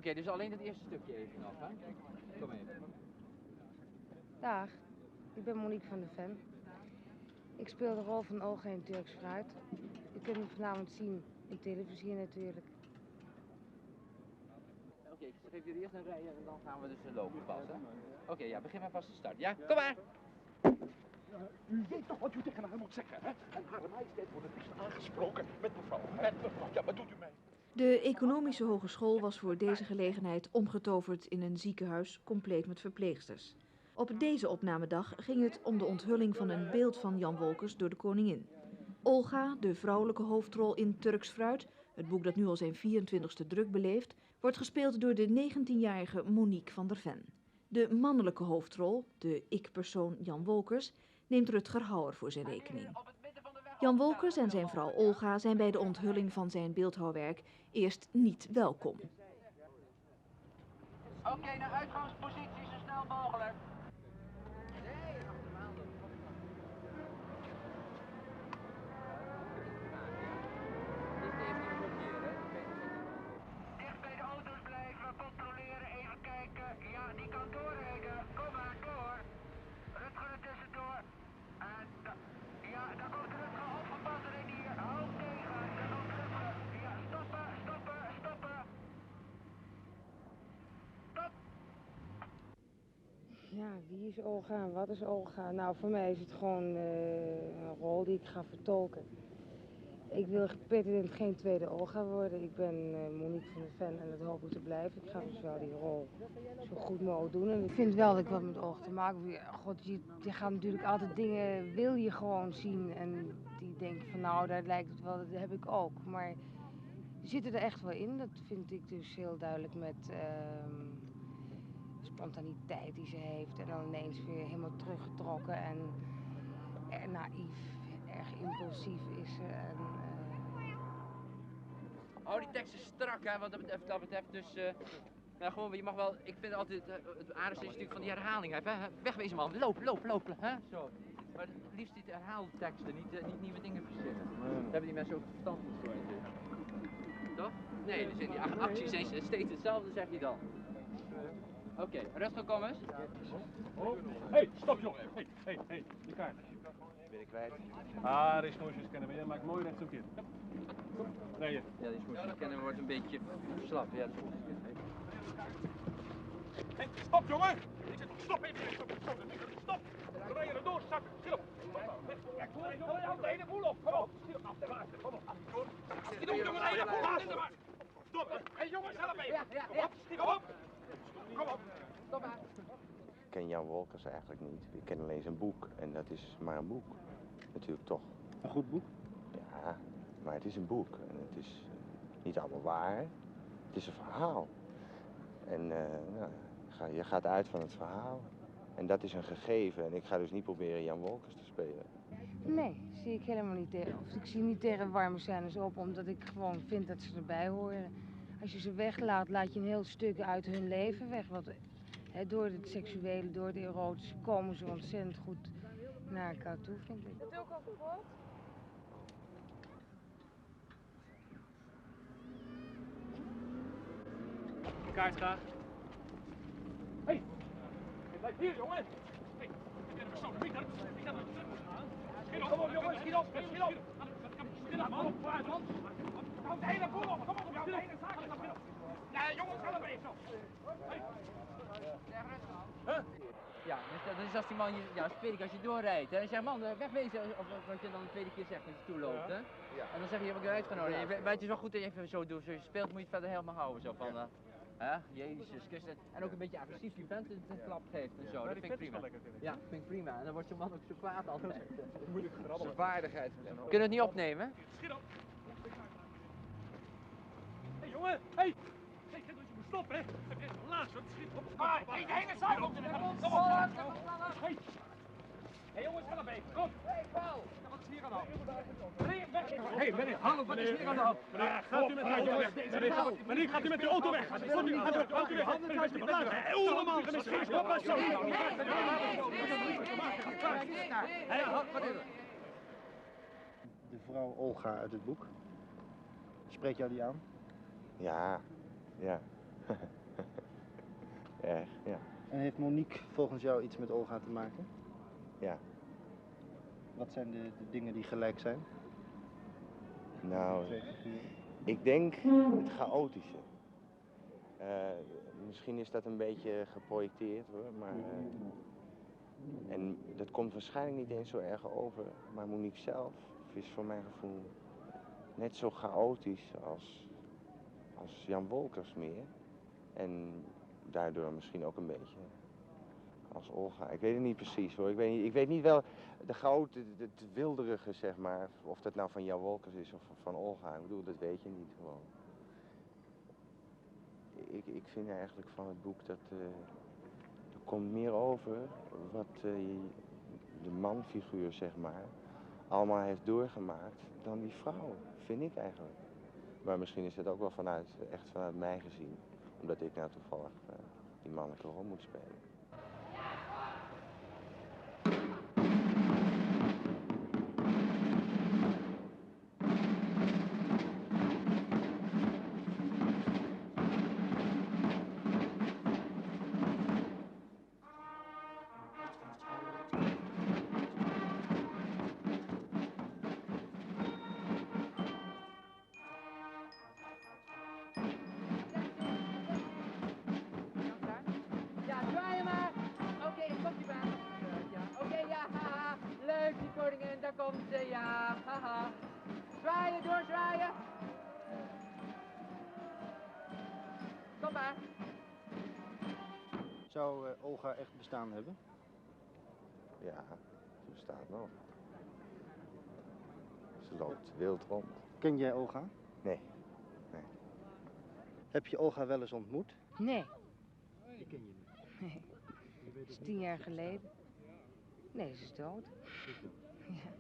Oké, dus alleen het eerste stukje even nog, hè? Kom even. Dag, ik ben Monique van de Ven. Ik speel de rol van Olga in Turks Fruit. Je kunt me vanavond zien in televisie natuurlijk. Oké, ik geef jullie eerst een rijden en dan gaan we dus lopen pas, hè? Oké, ja, begin maar vast te starten. Ja, kom maar! U weet toch wat u tegen haar moet zeggen, hè? En Hare Majesteit wordt het liefst aangesproken met mevrouw. Ja, wat doet u mij? De Economische Hogeschool was voor deze gelegenheid omgetoverd in een ziekenhuis compleet met verpleegsters. Op deze opnamedag ging het om de onthulling van een beeld van Jan Wolkers door de koningin. Olga, de vrouwelijke hoofdrol in Turks Fruit, het boek dat nu al zijn 24e druk beleeft, wordt gespeeld door de 19-jarige Monique van der Ven. De mannelijke hoofdrol, de ik-persoon Jan Wolkers, neemt Rutger Hauer voor zijn rekening. Jan Wolkers en zijn vrouw Olga zijn bij de onthulling van zijn beeldhouwwerk eerst niet welkom. Oké, naar uitgangspositie zo snel mogelijk. Dicht bij de auto's blijven, controleren, even kijken. Ja, die kan doorrijden. Kom maar, door. Rutger er tussendoor. En ja, daar komt Rutger opgepast erin hier. Hou tegen, daar komt Rutger. Ja, stoppen, stoppen, stoppen. Stop. Ja, wie is Olga en wat is Olga? Nou, voor mij is het gewoon een rol die ik ga vertolken. Ik wil pertinent geen tweede Olga worden. Ik ben Monique van de Ven en dat hoop ik te blijven. Ik ga dus wel die rol zo goed mogelijk doen. En ik vind wel dat ik wat met Olga te maken heb. God, je gaat natuurlijk altijd dingen, wil je gewoon zien. En die denken van nou, daar lijkt het wel, dat heb ik ook. Maar die zitten er echt wel in. Dat vind ik dus heel duidelijk met spontaniteit die ze heeft. En dan ineens weer helemaal teruggetrokken en naïef, erg impulsief is ze. En, Oh, die tekst is strak, hè, wat dat betreft. Dus, nou, gewoon, je mag wel, ik vind altijd, het aardigste is natuurlijk van die herhaling. Hè. Wegwezen man, loop, hè, zo. Maar het liefst die herhaalteksten, niet nieuwe dingen verzinnen. Daar hebben die mensen ook verstand niet voor natuurlijk. Toch? Nee, dus in die acties zijn steeds hetzelfde, zeg je dan. Oké, rustig kom eens. Hé, stop jongen. Hé, die kaart. Ben ik kwijt? Ah, deze snoesjes kennen we. Jij maakt mooi rechtop in. Rijden. Ja, die smoesjes kennen wordt een beetje slap. Ja, dat is goed. Hé, stop jongen! Ik zeg stop even. Stop! We rijden er door, zak. Schiet op. Ik hoor jou de hele boel op. Kom op. Schiet op. Kom op. Schiet op jongen. Stop. Hé jongens, help even. Kom op. Schiet op. Kom op. Stop maar. Ik ken Jan Wolkers eigenlijk niet. Ik ken alleen zijn boek. En dat is maar een boek. Natuurlijk toch. Een goed boek? Ja, maar het is een boek. En het is niet allemaal waar. Het is een verhaal. En nou, je gaat uit van het verhaal. En dat is een gegeven. En ik ga dus niet proberen Jan Wolkers te spelen. nee, zie ik helemaal niet tegen. Of ik zie niet tegen warme scènes op, omdat ik gewoon vind dat ze erbij horen. Als je ze weglaat, laat je een heel stuk uit hun leven weg. Want door het seksuele, door de erotische, komen ze ontzettend goed naar elkaar toe, vind ik. Dat ook al gehoord? Kaart graag. Hé, blijf hier jongen. Hé, ik ben er zo. Pieter, ik ga er gaan. Schiet op, kom op jongens, schiet op. Schiet op, man. Vooruit, man. Kom de hele boel op. Kom op, de hele zaak. Ja, jongens, help even. Ja, dus dat is als die man, als je doorrijdt, hè, en zegt man, wegwezen, of wat je dan de tweede keer zegt als je toeloopt, hè. Ja. En dan zeg je, heb ik eruit genodigd. Maar het is wel goed dat je even zo doet, zoals je speelt, moet je het verder helemaal houden, zo van, Jezus Christus. En ook een beetje agressief die vent een klap geeft en zo, dat vind ik prima. Ja, dat vind ik prima. En dan wordt zo'n man ook zo kwaad altijd. Moeilijk grabbelen. Zijn waardigheid. Kunnen we het niet opnemen? Schiet op. Hé jongen, hé. Hey, dat je moet stoppen, hè? Heb je een laatste? Schiet op. Hé, de hele zaak op de weg. Kom op. Hé. Hé jongens, help even. Kom. Hé, Paul. Wat is hier aan de hand? Hé, meneer, hallo, wat is hier aan de hand? Meneer, gaat u met de auto weg? Meneer, gaat u met de auto weg? Gaat u met de auto weg? Handen uit de blazen. Hé, allemaal. Pas zo. Wat is er? De vrouw Olga uit het boek. Spreekt jou die aan? Ja, ja. Erg, ja. En heeft Monique volgens jou iets met Olga te maken? Ja. Wat zijn de dingen die gelijk zijn? Nou, Twee figuren. ik denk het chaotische. Misschien is dat een beetje geprojecteerd hoor, maar... en dat komt waarschijnlijk niet eens zo erg over, maar Monique zelf is voor mijn gevoel net zo chaotisch als Jan Wolkers meer. En daardoor misschien ook een beetje als Olga. Ik weet het niet precies hoor. Ik weet niet wel de chaote, het wilderige zeg maar. Of dat nou van Jan Wolkers is of van Olga. Ik bedoel, dat weet je niet gewoon. Ik vind eigenlijk van het boek dat er komt meer over wat de manfiguur zeg maar allemaal heeft doorgemaakt dan die vrouw, vind ik eigenlijk. Maar misschien is het ook wel echt vanuit mij gezien. Omdat ik nou toevallig die mannelijke rol moet spelen. Ja, zwaaien maar. Oké, komt ie maar. Ja, oké, ja, haha. Leuk, die koningin, daar komt ze, ja, haha. Zwaaien, doorzwaaien. Kom maar. Zou Olga echt bestaan hebben? Ja, ze bestaat nog. Ze loopt wild rond. Ken jij Olga? Nee. Heb je Olga wel eens ontmoet? Nee, Die ken je niet. dat is 10 jaar geleden. Nee, ze is dood. Ja.